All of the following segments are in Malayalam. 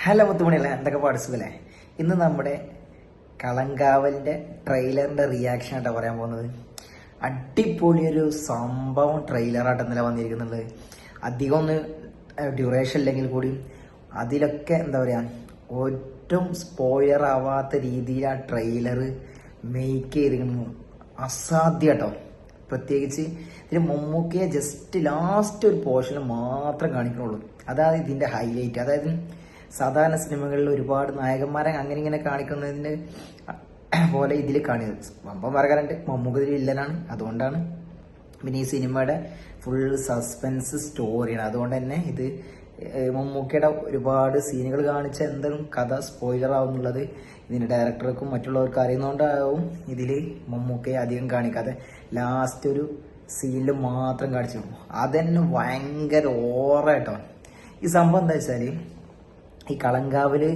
ഹലോ മുത്തുമണിയല്ലേ, എന്തൊക്കെ പാടിസുഖല്ലേ? ഇന്ന് നമ്മുടെ കളങ്കാവലിന്റെ ട്രെയിലറിന്റെ റിയാക്ഷൻ ആയിട്ടാണ് പറയാൻ പോകുന്നത്. അടിപൊളി ഒരു സംഭവം ട്രെയിലറായിട്ട് ഇന്നലെ വന്നിരിക്കുന്നുണ്ട്. അധികം ഒന്ന് ഡ്യൂറേഷൻ ഇല്ലെങ്കിൽ കൂടി അതിലൊക്കെ എന്താ പറയാ, ഒട്ടും സ്പോയിലർ ആവാത്ത രീതിയിൽ ആ ട്രെയിലർ മേക്ക് ചെയ്തിരിക്കുന്നു. അസാധ്യ കേട്ടോ. പ്രത്യേകിച്ച് ഇതിന് മമ്മൂക്കയെ ജസ്റ്റ് ലാസ്റ്റ് ഒരു പോർഷനിൽ മാത്രം കാണിക്കണുള്ളൂ. അതാണ് ഇതിന്റെ ഹൈലൈറ്റ്. അതായത് സാധാരണ സിനിമകളിൽ ഒരുപാട് നായകന്മാരെ അങ്ങനെ ഇങ്ങനെ കാണിക്കുന്നതിന് പോലെ ഇതിൽ കാണിയത് വമ്പം മറക്കാറുണ്ട്. മമ്മൂക്ക ഇതിൽ വില്ലനാണ്, അതുകൊണ്ടാണ്. പിന്നെ ഈ സിനിമയുടെ ഫുൾ സസ്പെൻസ് സ്റ്റോറിയാണ്. അതുകൊണ്ട് തന്നെ ഇത് മമ്മൂക്കയുടെ ഒരുപാട് സീനുകൾ കാണിച്ച എന്തെങ്കിലും കഥ സ്പോയിലർ ആവുന്നുള്ളത് ഇതിന്റെ ഡയറക്ടർക്കും മറ്റുള്ളവർക്കും അറിയുന്നതുകൊണ്ടാവും ഇതിൽ മമ്മൂക്കയെ അധികം കാണിക്കാതെ ലാസ്റ്റ് ഒരു സീനിൽ മാത്രം കാണിച്ചു. അതന്നെ ഭയങ്കര ഓറായിട്ടോ. ഈ സംഭവം എന്താ വെച്ചാല്, ഈ കളങ്കാവില്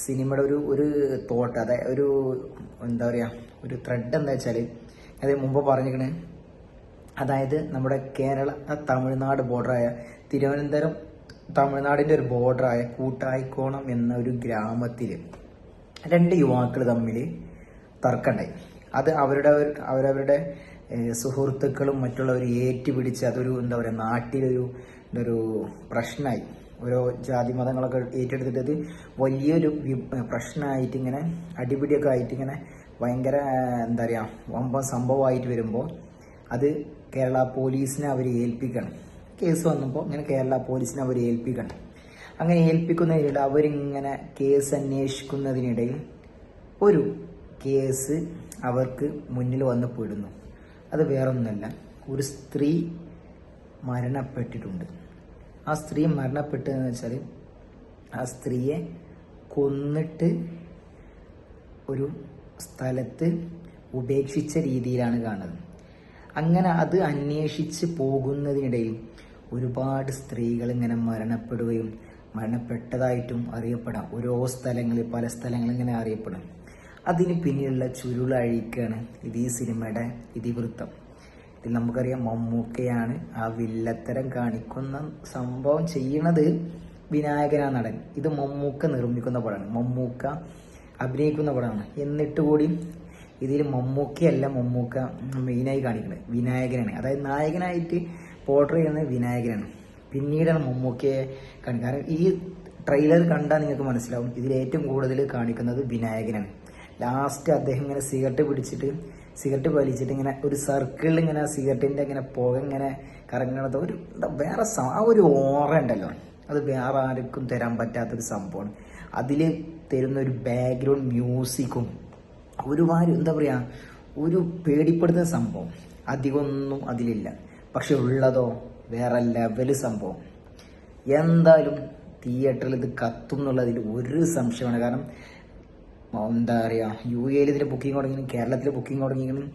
സിനിമയുടെ ഒരു തോട്ട്, അതായത് ഒരു എന്താ പറയാ, ഒരു ത്രെഡ് എന്താ വെച്ചാല്, അത് മുമ്പ് പറഞ്ഞിരിക്കണ്. അതായത് നമ്മുടെ കേരള തമിഴ്നാട് ബോർഡറായ തിരുവനന്തപുരം തമിഴ്നാടിന്റെ ഒരു ബോർഡറായ കൂട്ടായിക്കോണം എന്ന ഒരു ഗ്രാമത്തില് രണ്ട് യുവാക്കൾ തമ്മിൽ തർക്കമുണ്ടായി. അത് അവരവരുടെ സുഹൃത്തുക്കളും മറ്റുള്ളവർ ഏറ്റുപിടിച്ച് അതൊരു എന്താ പറയുക, നാട്ടിലൊരു പ്രശ്നമായി. ഓരോ ജാതി മതങ്ങളൊക്കെ ഏറ്റെടുത്തിട്ട് അത് വലിയൊരു പ്രശ്നമായിട്ട് ഇങ്ങനെ അടിപിടിയൊക്കെ ആയിട്ട് ഇങ്ങനെ ഭയങ്കര എന്താ പറയുക വമ്പൻ സംഭവമായിട്ട് വരുമ്പോൾ അത് കേരള പോലീസിനെ അവർ ഏൽപ്പിക്കണം. കേസ് വന്നപ്പോൾ ഇങ്ങനെ കേരള പോലീസിനെ അവർ ഏൽപ്പിക്കണം. അങ്ങനെ ഏൽപ്പിക്കുന്നതിനിടെ അവരിങ്ങനെ കേസ് അന്വേഷിക്കുന്നതിനിടയിൽ ഒരു കേസ് അവർക്ക് മുന്നിൽ വന്ന് പെടുന്നു. അത് വേറൊന്നുമല്ല, ഒരു സ്ത്രീ മരണപ്പെട്ടിട്ടുണ്ട്. ആ സ്ത്രീ മരണപ്പെട്ടതെന്ന് വെച്ചാൽ ആ സ്ത്രീയെ കൊന്നിട്ട് ഒരു സ്ഥലത്ത് ഉപേക്ഷിച്ച രീതിയിലാണ് കാണുന്നത്. അങ്ങനെ അത് അന്വേഷിച്ച് പോകുന്നതിനിടയിൽ ഒരുപാട് സ്ത്രീകൾ ഇങ്ങനെ മരണപ്പെടുകയും മരണപ്പെട്ടതായിട്ടും അറിയപ്പെടാം. ഓരോ സ്ഥലങ്ങളിൽ പല സ്ഥലങ്ങളിൽ ഇങ്ങനെ അറിയപ്പെടും. അതിന് പിന്നിലുള്ള ചുരുളഴിക്കാണ് ഇത് ഈ സിനിമയുടെ ഇതിവൃത്തം. ഇതിൽ നമുക്കറിയാം മമ്മൂക്കയാണ് ആ വില്ലത്തരം കാണിക്കുന്ന സംഭവം ചെയ്യണത്. വിനായകനാ നടൻ. ഇത് മമ്മൂക്ക നിർമ്മിക്കുന്ന പടമാണ്, മമ്മൂക്ക അഭിനയിക്കുന്ന പടമാണ്. എന്നിട്ട് കൂടി ഇതിൽ മമ്മൂക്കയല്ല മമ്മൂക്ക മെയിനായി കാണിക്കുന്നത് വിനായകനാണ്. അതായത് നായകനായിട്ട് പോർട്രേ ചെയ്യുന്നത് വിനായകനാണ്. പിന്നീടാണ് മമ്മൂക്കയെ കാണിക്കുന്നത്. കാരണം ഈ ട്രെയിലർ കണ്ടാൽ നിങ്ങൾക്ക് മനസ്സിലാവും ഇതിൽ ഏറ്റവും കൂടുതൽ കാണിക്കുന്നത് വിനായകനാണ്. ലാസ്റ്റ് അദ്ദേഹം ഇങ്ങനെ സിഗരറ്റ് വലിച്ചിട്ട് ഇങ്ങനെ ഒരു സർക്കിളിൽ ഇങ്ങനെ സിഗരറ്റിന്റെ ഇങ്ങനെ പുക ഇങ്ങനെ കറങ്ങണത് ഒരു വേറെ ആ ഒരു ഓറ ഉണ്ടല്ലോ, അത് വേറെ ആർക്കും തരാൻ പറ്റാത്തൊരു സംഭവമാണ്. അതിൽ തരുന്ന ഒരു ബാക്ക്ഗ്രൗണ്ട് മ്യൂസിക്കും ഒരുപാട് എന്താ പറയാ, ഒരു പേടിപ്പെടുത്തുന്ന സംഭവം അധികമൊന്നും അതിലില്ല. പക്ഷെ ഉള്ളതോ വേറെ ലെവല് സംഭവം. എന്തായാലും തിയേറ്ററിൽ ഇത് കത്തും എന്നുള്ളതിൽ ഒരു സംശയമാണ്. കാരണം എന്താ പറയുക, UAE ഇതിന്റെ ബുക്കിംഗ് തുടങ്ങി, കേരളത്തിലെ ബുക്കിംഗ് തുടങ്ങിയെങ്കിലും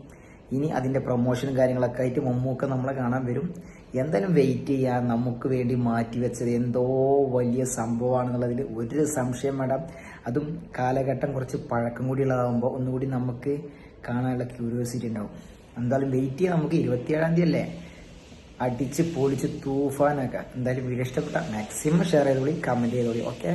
ഇനി അതിന്റെ പ്രൊമോഷനും കാര്യങ്ങളൊക്കെ ആയിട്ട് മമ്മൂക്ക നമ്മളെ കാണാൻ വരും. എന്തായാലും വെയിറ്റ് ചെയ്യാൻ, നമുക്ക് വേണ്ടി മാറ്റിവെച്ചത് എന്തോ വലിയ സംഭവമാണെന്നുള്ളതിൽ ഒരു സംശയം വേണ്ട. അതും കാലഘട്ടം കുറച്ച് പഴക്കം കൂടി ഉള്ളതാകുമ്പോൾ ഒന്നുകൂടി നമുക്ക് കാണാനുള്ള ക്യൂരിയോസിറ്റി ഉണ്ടാവും. എന്തായാലും വെയിറ്റ് ചെയ്യാം. നമുക്ക് 27-ാം തീയതി അല്ലേ, അടിച്ച് പൊളിച്ച് തൂഫാനൊക്കെ. എന്തായാലും വീഡിയോ ഇഷ്ടപ്പെട്ട മാക്സിമം ഷെയർ ചെയ്തോളി, കമന്റ് ചെയ്തോളി. ഓക്കെ.